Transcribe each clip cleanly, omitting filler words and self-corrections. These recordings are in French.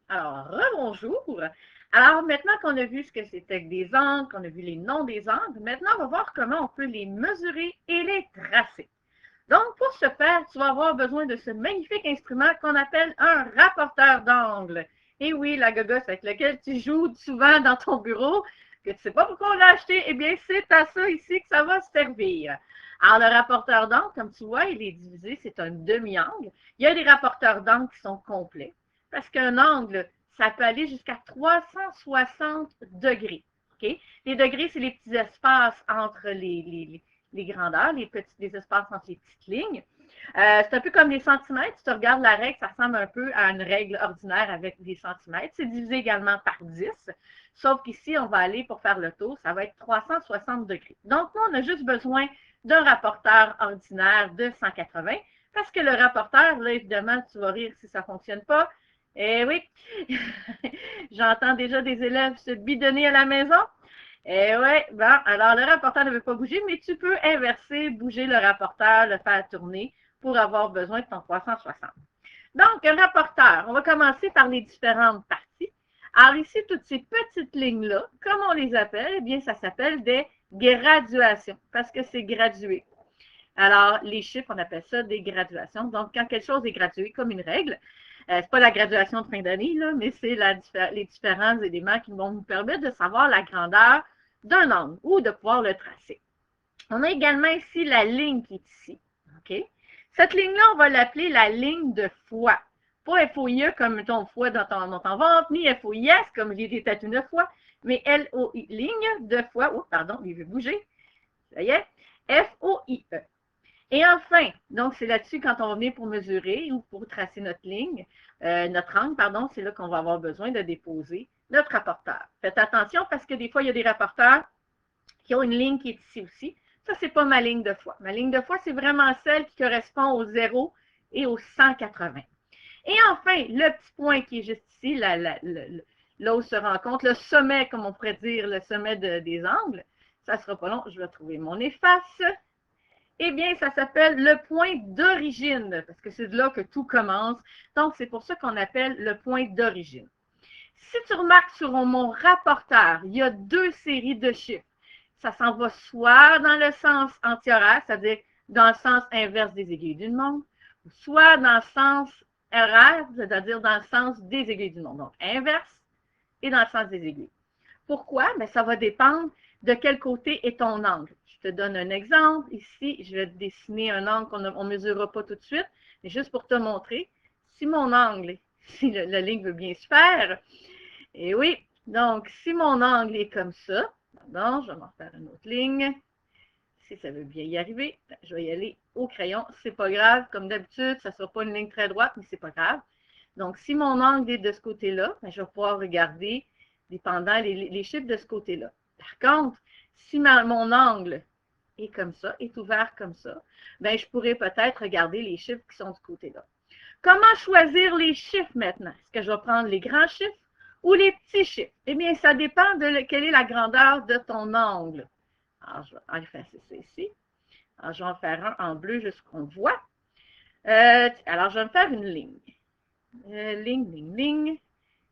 Alors, rebonjour. Alors, maintenant qu'on a vu ce que c'était que des angles, qu'on a vu les noms des angles, maintenant, on va voir comment on peut les mesurer et les tracer. Donc, pour ce faire, tu vas avoir besoin de ce magnifique instrument qu'on appelle un rapporteur d'angle. Et oui, la gogosse avec laquelle tu joues souvent dans ton bureau, que tu ne sais pas pourquoi on l'a acheté, eh bien, c'est à ça ici que ça va servir. Alors, le rapporteur d'angle, comme tu vois, il est divisé, c'est un demi-angle. Il y a des rapporteurs d'angle qui sont complets, parce qu'un angle, ça peut aller jusqu'à 360 degrés. Okay? Les degrés, c'est les petits espaces entre les grandeurs, les espaces entre les petites lignes. C'est un peu comme les centimètres. Si tu regardes la règle, ça ressemble un peu à une règle ordinaire avec des centimètres. C'est divisé également par 10. Sauf qu'ici, on va aller pour faire le tour, ça va être 360 degrés. Donc, nous, on a juste besoin d'un rapporteur ordinaire de 180 parce que le rapporteur, là, évidemment, tu vas rire si ça ne fonctionne pas. Eh oui, j'entends déjà des élèves se bidonner à la maison. Eh oui, bon, alors le rapporteur ne veut pas bouger, mais tu peux inverser, bouger le rapporteur, le faire tourner pour avoir besoin de ton 360. Donc, un rapporteur, on va commencer par les différentes parties. Alors ici, toutes ces petites lignes-là, comme on les appelle, eh bien, ça s'appelle des graduations, parce que c'est gradué. Alors, les chiffres, on appelle ça des graduations. Donc, quand quelque chose est gradué comme une règle, c'est pas la graduation de fin d'année, mais c'est les différents éléments qui vont nous permettre de savoir la grandeur d'un angle ou de pouvoir le tracer. On a également ici la ligne qui est ici. OK? Cette ligne-là, on va l'appeler la ligne de foi. Pas FOIE comme ton foie dans ton ventre, ni FOIS comme j'ai été une fois, mais LOI, ligne de foi. Oh, pardon, il veut bouger. Ça y est. FOIE. Et enfin, donc c'est là-dessus quand on va venir pour mesurer ou pour tracer notre ligne, notre angle, pardon, c'est là qu'on va avoir besoin de déposer notre rapporteur. Faites attention parce que des fois, il y a des rapporteurs qui ont une ligne qui est ici aussi. Ça, c'est pas ma ligne de foi. Ma ligne de foi, c'est vraiment celle qui correspond au 0 et au 180. Et enfin, le petit point qui est juste ici, là où se rencontre le sommet, comme on pourrait dire, le sommet des angles, ça sera pas long, je vais trouver mon efface. Eh bien, ça s'appelle le point d'origine, parce que c'est de là que tout commence. Donc, c'est pour ça qu'on appelle le point d'origine. Si tu remarques sur mon rapporteur, il y a deux séries de chiffres. Ça s'en va soit dans le sens anti-horaire, c'est-à-dire dans le sens inverse des aiguilles d'une montre, soit dans le sens horaire, c'est-à-dire dans le sens des aiguilles d'une montre. Donc, inverse et dans le sens des aiguilles. Pourquoi? Bien, ça va dépendre de quel côté est ton angle. Je te donne un exemple. Ici, je vais dessiner un angle qu'on ne mesurera pas tout de suite, mais juste pour te montrer. Si mon angle, si la ligne veut bien se faire, et oui, donc si mon angle est comme ça, pardon, je vais m'en faire une autre ligne. Si ça veut bien y arriver, je vais y aller au crayon. C'est pas grave, comme d'habitude, ça ne sera pas une ligne très droite, mais c'est pas grave. Donc, si mon angle est de ce côté-là, je vais pouvoir regarder dépendant les chiffres de ce côté-là. Par contre, si mon angle est comme ça, est ouvert comme ça, ben, je pourrais peut-être regarder les chiffres qui sont du côté-là. Comment choisir les chiffres maintenant? Est-ce que je vais prendre les grands chiffres ou les petits chiffres? Eh bien, ça dépend de quelle est la grandeur de ton angle. Alors, je vais effacer ça ici. Alors, je vais en faire un en bleu juste qu'on voit. Alors, je vais me faire une ligne. Ligne, ligne, ligne.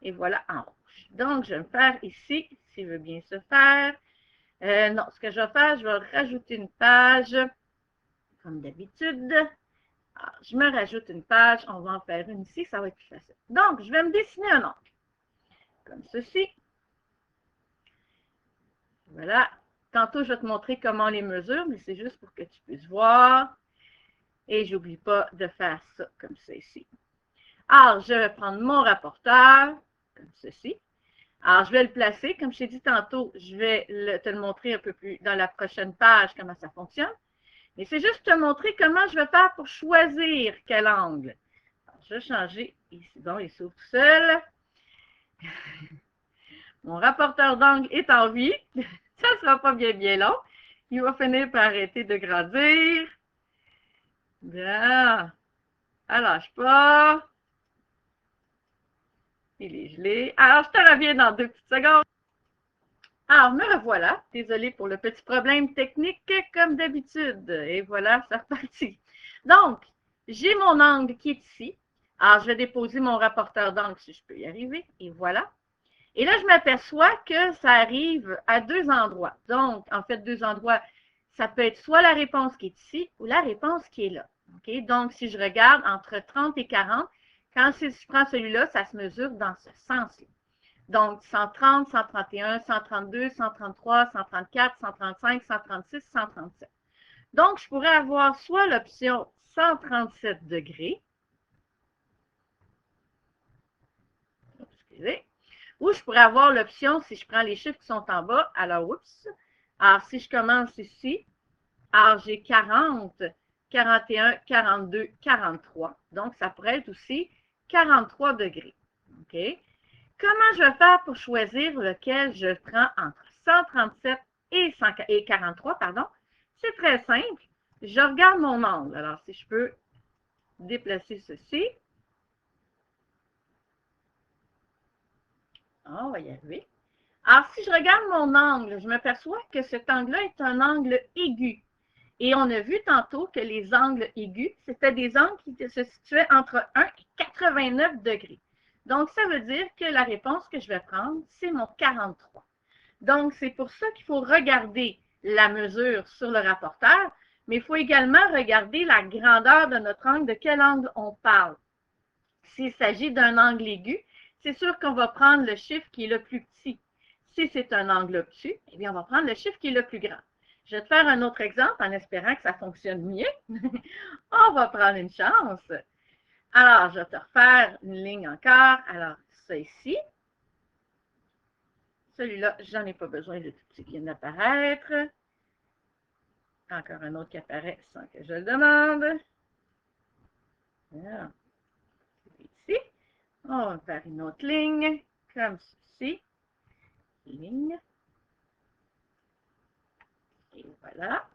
Et voilà en rouge. Donc, je vais me faire ici, s'il veut bien se faire. Non, ce que je vais faire, je vais rajouter une page, comme d'habitude. Alors, je me rajoute une page, on va en faire une ici, ça va être plus facile. Donc, je vais me dessiner un angle, comme ceci. Voilà. Tantôt, je vais te montrer comment on les mesure, mais c'est juste pour que tu puisses voir. Et j'oublie pas de faire ça comme ça ici. Alors, je vais prendre mon rapporteur, comme ceci. Alors, je vais le placer. Comme je t'ai dit tantôt, je vais te le montrer un peu plus dans la prochaine page, comment ça fonctionne. Mais c'est juste te montrer comment je vais faire pour choisir quel angle. Alors, je vais changer ici. Bon, il s'ouvre tout seul. Mon rapporteur d'angle est en vie. Ça ne sera pas bien, bien long. Il va finir par arrêter de grandir. Bien. Ah, lâche pas. Il est gelé. Alors, je te reviens dans 2 petites secondes. Alors, me revoilà. Désolée pour le petit problème technique, comme d'habitude. Et voilà, c'est reparti. Donc, j'ai mon angle qui est ici. Alors, je vais déposer mon rapporteur d'angle si je peux y arriver. Et voilà. Et là, je m'aperçois que ça arrive à deux endroits. Donc, en fait, deux endroits, ça peut être soit la réponse qui est ici ou la réponse qui est là. Okay? Donc, si je regarde entre 30 et 40, quand je prends celui-là, ça se mesure dans ce sens-là. Donc, 130, 131, 132, 133, 134, 135, 136, 137. Donc, je pourrais avoir soit l'option 137 degrés, excusez, ou je pourrais avoir l'option, si je prends les chiffres qui sont en bas, alors, oups, alors si je commence ici, alors j'ai 40, 41, 42, 43. Donc, ça pourrait être aussi 43 degrés. OK? Comment je vais faire pour choisir lequel je prends entre 137 et 43, pardon? C'est très simple. Je regarde mon angle. Alors, si je peux déplacer ceci. On va y arriver. Alors, si je regarde mon angle, je m'aperçois que cet angle-là est un angle aigu. Et on a vu tantôt que les angles aigus, c'était des angles qui se situaient entre 1 et 89 degrés. Donc, ça veut dire que la réponse que je vais prendre, c'est mon 43. Donc, c'est pour ça qu'il faut regarder la mesure sur le rapporteur, mais il faut également regarder la grandeur de notre angle, de quel angle on parle. S'il s'agit d'un angle aigu, c'est sûr qu'on va prendre le chiffre qui est le plus petit. Si c'est un angle obtus, eh bien, on va prendre le chiffre qui est le plus grand. Je vais te faire un autre exemple en espérant que ça fonctionne mieux. On va prendre une chance. Alors, je vais te refaire une ligne encore. Alors, ça ici. Celui-là, je n'en ai pas besoin de tout ce qui vient d'apparaître. Encore un autre qui apparaît sans que je le demande. Voilà. Ici. On va faire une autre ligne, comme ceci. Ligne. Et voilà.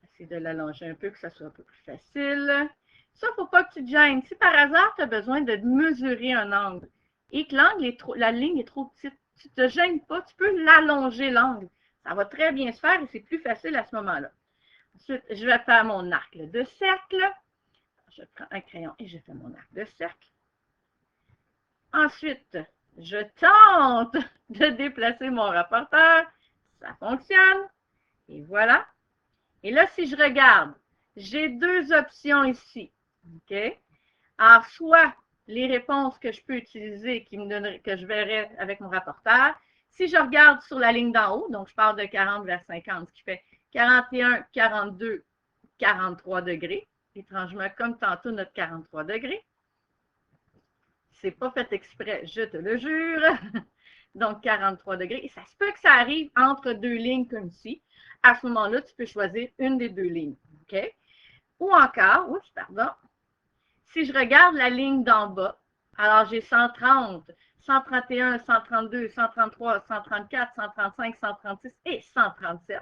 Essayer de l'allonger un peu, que ça soit un peu plus facile. Ça, il ne faut pas que tu te gênes. Si par hasard, tu as besoin de mesurer un angle et que la ligne est trop petite, tu ne te gênes pas, tu peux l'allonger l'angle. Ça va très bien se faire et c'est plus facile à ce moment-là. Ensuite, je vais faire mon arc de cercle. Je prends un crayon et je fais mon arc de cercle. Ensuite, je tente de déplacer mon rapporteur. Ça fonctionne. Et voilà. Et là, si je regarde, j'ai deux options ici. OK? Alors, soit les réponses que je peux utiliser que je verrai avec mon rapporteur. Si je regarde sur la ligne d'en haut, donc je pars de 40 vers 50, ce qui fait 41, 42, 43 degrés. Étrangement, comme tantôt notre 43 degrés. C'est pas fait exprès, je te le jure. Donc, 43 degrés. Et ça se peut que ça arrive entre deux lignes comme ici. À ce moment-là, tu peux choisir une des deux lignes. OK? Ou encore, oups, pardon, si je regarde la ligne d'en bas, alors j'ai 130, 131, 132, 133, 134, 135, 136 et 137.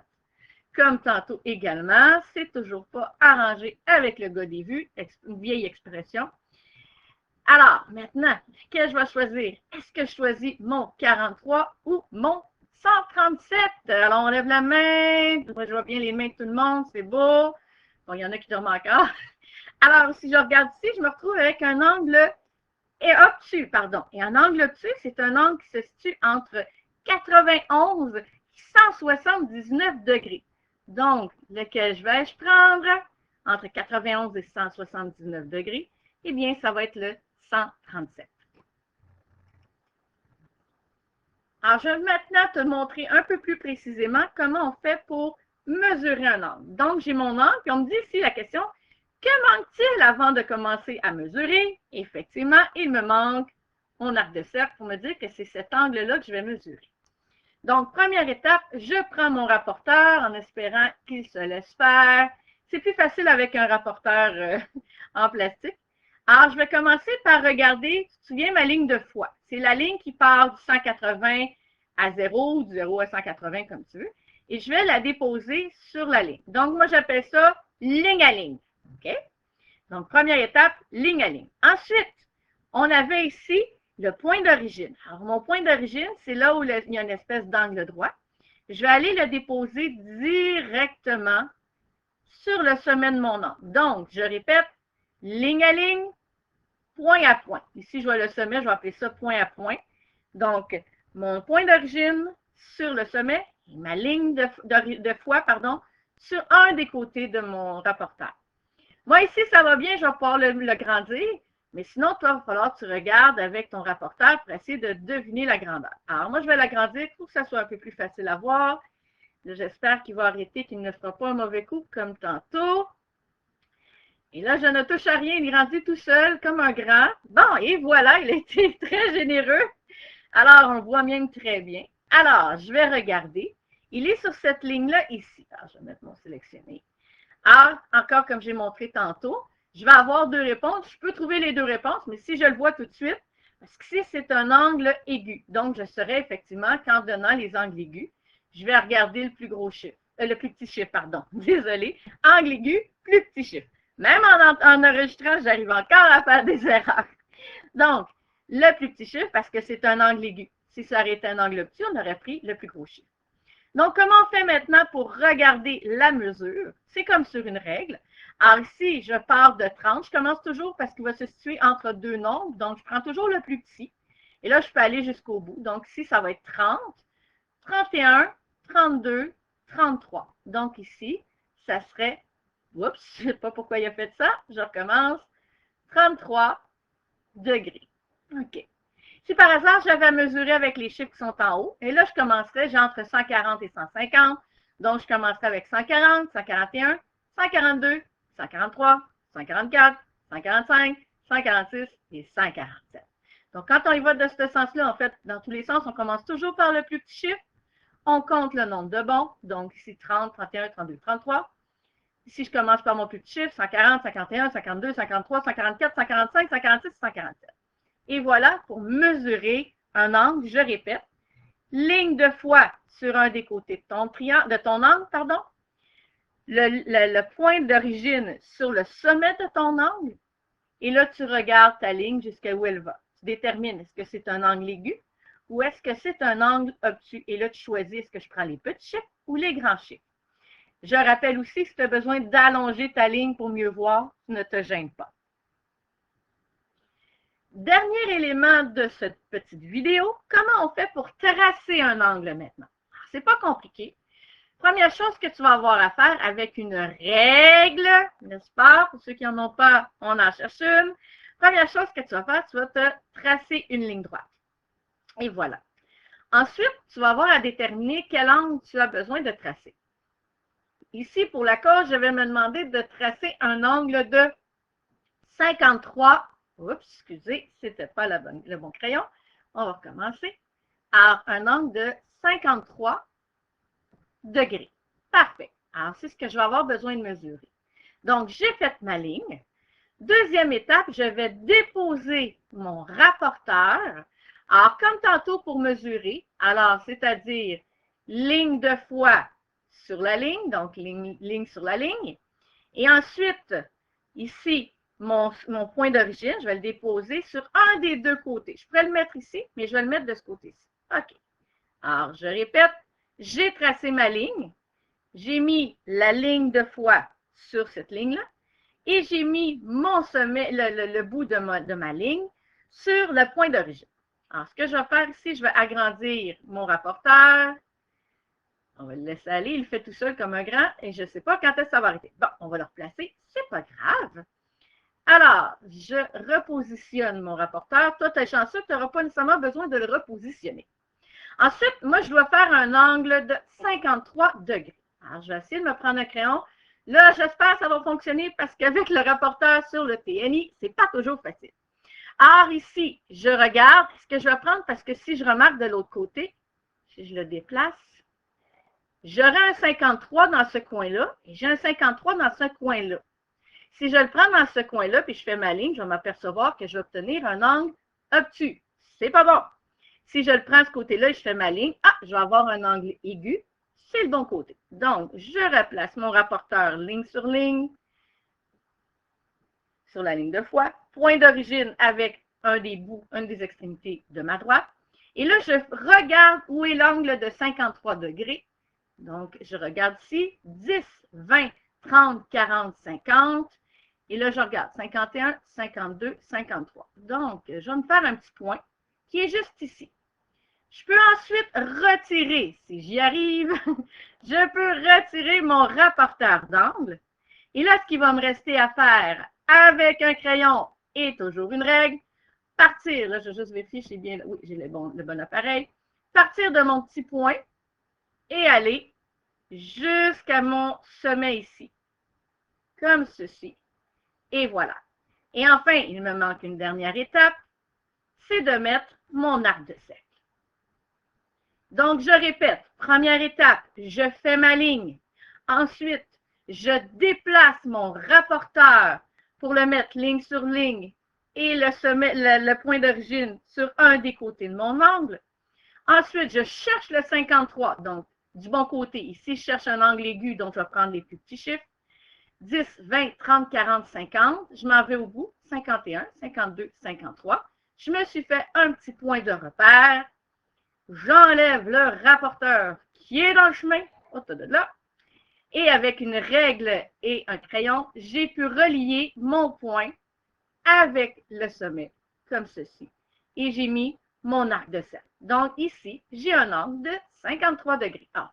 Comme tantôt également, c'est toujours pas arrangé avec le gars des vues, une vieille expression. Alors, maintenant, que je vais choisir? Est-ce que je choisis mon 43 ou mon 137? Alors, on lève la main. Je vois bien les mains de tout le monde. C'est beau. Bon, il y en a qui dorment encore. Alors, si je regarde ici, je me retrouve avec un angle obtus, pardon. Et un angle obtus, c'est un angle qui se situe entre 91 et 179 degrés. Donc, lequel vais-je prendre? Entre 91 et 179 degrés. Eh bien, ça va être le 137. Alors, je vais maintenant te montrer un peu plus précisément comment on fait pour mesurer un angle. Donc, j'ai mon angle, puis on me dit ici la question, que manque-t-il avant de commencer à mesurer? Effectivement, il me manque mon arc de cercle pour me dire que c'est cet angle-là que je vais mesurer. Donc, première étape, je prends mon rapporteur en espérant qu'il se laisse faire. C'est plus facile avec un rapporteur en plastique. Alors, je vais commencer par regarder, tu te souviens, ma ligne de fois. C'est la ligne qui part du 180 à 0 ou du 0 à 180, comme tu veux. Et je vais la déposer sur la ligne. Donc, moi, j'appelle ça ligne à ligne. OK? Donc, première étape, ligne à ligne. Ensuite, on avait ici le point d'origine. Alors, mon point d'origine, c'est là où il y a une espèce d'angle droit. Je vais aller le déposer directement sur le sommet de mon angle. Donc, je répète, ligne à ligne, point à point. Ici, je vois le sommet, je vais appeler ça point à point. Donc, mon point d'origine sur le sommet et ma ligne de foi, pardon, sur un des côtés de mon rapporteur. Moi, ici, ça va bien, je vais pouvoir le grandir, mais sinon, toi, il va falloir que tu regardes avec ton rapporteur pour essayer de deviner la grandeur. Alors, moi, je vais l'agrandir pour que ça soit un peu plus facile à voir. J'espère qu'il va arrêter, qu'il ne fera pas un mauvais coup comme tantôt. Et là, je ne touche à rien, il grandit tout seul comme un grand. Bon, et voilà, il a été très généreux. Alors, on voit même très bien. Alors, je vais regarder. Il est sur cette ligne-là ici. Alors, je vais mettre mon sélectionné. Alors, encore comme j'ai montré tantôt, je vais avoir deux réponses. Je peux trouver les deux réponses, mais si je le vois tout de suite, parce que ici, c'est un angle aigu. Donc, je saurais effectivement qu'en donnant les angles aigus, je vais regarder le plus gros chiffre. Le plus petit chiffre, pardon. Désolé. Angle aigu, plus petit chiffre. Même en enregistrant, j'arrive encore à faire des erreurs. Donc, le plus petit chiffre, parce que c'est un angle aigu. Si ça aurait été un angle obtus, on aurait pris le plus gros chiffre. Donc, comment on fait maintenant pour regarder la mesure? C'est comme sur une règle. Alors ici, je pars de 30. Je commence toujours parce qu'il va se situer entre deux nombres. Donc, je prends toujours le plus petit. Et là, je peux aller jusqu'au bout. Donc, ici, ça va être 30, 31, 32, 33. Donc, ici, ça serait, oups, je ne sais pas pourquoi il a fait ça. Je recommence, 33 degrés. OK. Si par hasard, j'avais mesuré avec les chiffres qui sont en haut, et là, je commencerais, j'ai entre 140 et 150. Donc, je commencerai avec 140, 141, 142, 143, 144, 145, 146 et 147. Donc, quand on y va de ce sens-là, en fait, dans tous les sens, on commence toujours par le plus petit chiffre. On compte le nombre de bons. Donc, ici, 30, 31, 32, 33. Ici, je commence par mon plus petit chiffre, 140, 51, 52, 53, 144, 145, 146, 147. Et voilà, pour mesurer un angle, je répète, ligne de foi sur un des côtés de ton angle, pardon, le point d'origine sur le sommet de ton angle, et là, tu regardes ta ligne jusqu'à où elle va. Tu détermines, est-ce que c'est un angle aigu ou est-ce que c'est un angle obtus? Et là, tu choisis, est-ce que je prends les petits chiffres ou les grands chiffres? Je rappelle aussi, si tu as besoin d'allonger ta ligne pour mieux voir, ne te gêne pas. Dernier élément de cette petite vidéo, comment on fait pour tracer un angle maintenant? C'est pas compliqué. Première chose que tu vas avoir à faire avec une règle, n'est-ce pas? Pour ceux qui n'en ont pas, on en cherche une. Première chose que tu vas faire, tu vas te tracer une ligne droite. Et voilà. Ensuite, tu vas avoir à déterminer quel angle tu as besoin de tracer. Ici, pour la cause, je vais me demander de tracer un angle de 53. Oups, excusez, c'était pas le bon crayon. On va recommencer. Alors, un angle de 53 degrés. Parfait. Alors, c'est ce que je vais avoir besoin de mesurer. Donc, j'ai fait ma ligne. Deuxième étape, je vais déposer mon rapporteur. Alors, comme tantôt pour mesurer, alors, c'est-à-dire ligne de foi sur la ligne, donc ligne sur la ligne. Et ensuite, ici, mon point d'origine, je vais le déposer sur un des deux côtés. Je pourrais le mettre ici, mais je vais le mettre de ce côté-ci. OK. Alors, je répète, j'ai tracé ma ligne, j'ai mis la ligne de foi sur cette ligne-là, et j'ai mis mon sommet, le bout de ma ligne sur le point d'origine. Alors, ce que je vais faire ici, je vais agrandir mon rapporteur. On va le laisser aller, il fait tout seul comme un grand, et je ne sais pas quand est-ce que ça va arrêter. Bon, on va le replacer, c'est pas grave. Alors, je repositionne mon rapporteur. Toi, tu es chanceux, tu n'auras pas nécessairement besoin de le repositionner. Ensuite, moi, je dois faire un angle de 53 degrés. Alors, je vais essayer de me prendre un crayon. Là, j'espère que ça va fonctionner parce qu'avec le rapporteur sur le TNI, ce n'est pas toujours facile. Alors, ici, je regarde ce que je vais prendre parce que si je remarque de l'autre côté, si je le déplace, j'aurai un 53 dans ce coin-là et j'ai un 53 dans ce coin-là. Si je le prends dans ce coin-là puis je fais ma ligne, je vais m'apercevoir que je vais obtenir un angle obtus. C'est pas bon. Si je le prends de ce côté-là et je fais ma ligne, je vais avoir un angle aigu. C'est le bon côté. Donc, je replace mon rapporteur ligne sur la ligne de foi, point d'origine avec un des bouts, une des extrémités de ma droite. Et là, je regarde où est l'angle de 53 degrés. Donc, je regarde ici, 10, 20, 30, 40, 50. Et là, je regarde 51, 52, 53. Donc, je vais me faire un petit point qui est juste ici. Je peux ensuite retirer, si j'y arrive, je peux retirer mon rapporteur d'angle. Et là, ce qui va me rester à faire avec un crayon et toujours une règle, partir, là, je vais juste vérifier, j'ai bien, oui, j'ai le bon appareil, partir de mon petit point et aller jusqu'à mon sommet ici, comme ceci. Et voilà. Et enfin, il me manque une dernière étape, c'est de mettre mon arc de cercle. Donc, je répète, première étape, je fais ma ligne. Ensuite, je déplace mon rapporteur pour le mettre ligne sur ligne et le point d'origine sur un des côtés de mon angle. Ensuite, je cherche le 53, donc du bon côté. Ici, je cherche un angle aigu, donc je vais prendre les plus petits chiffres. 10, 20, 30, 40, 50. Je m'en vais au bout. 51, 52, 53. Je me suis fait un petit point de repère. J'enlève le rapporteur qui est dans le chemin. Là. Et avec une règle et un crayon, j'ai pu relier mon point avec le sommet, comme ceci. Et j'ai mis mon arc de cercle. Donc ici, j'ai un angle de 53 degrés. Ah,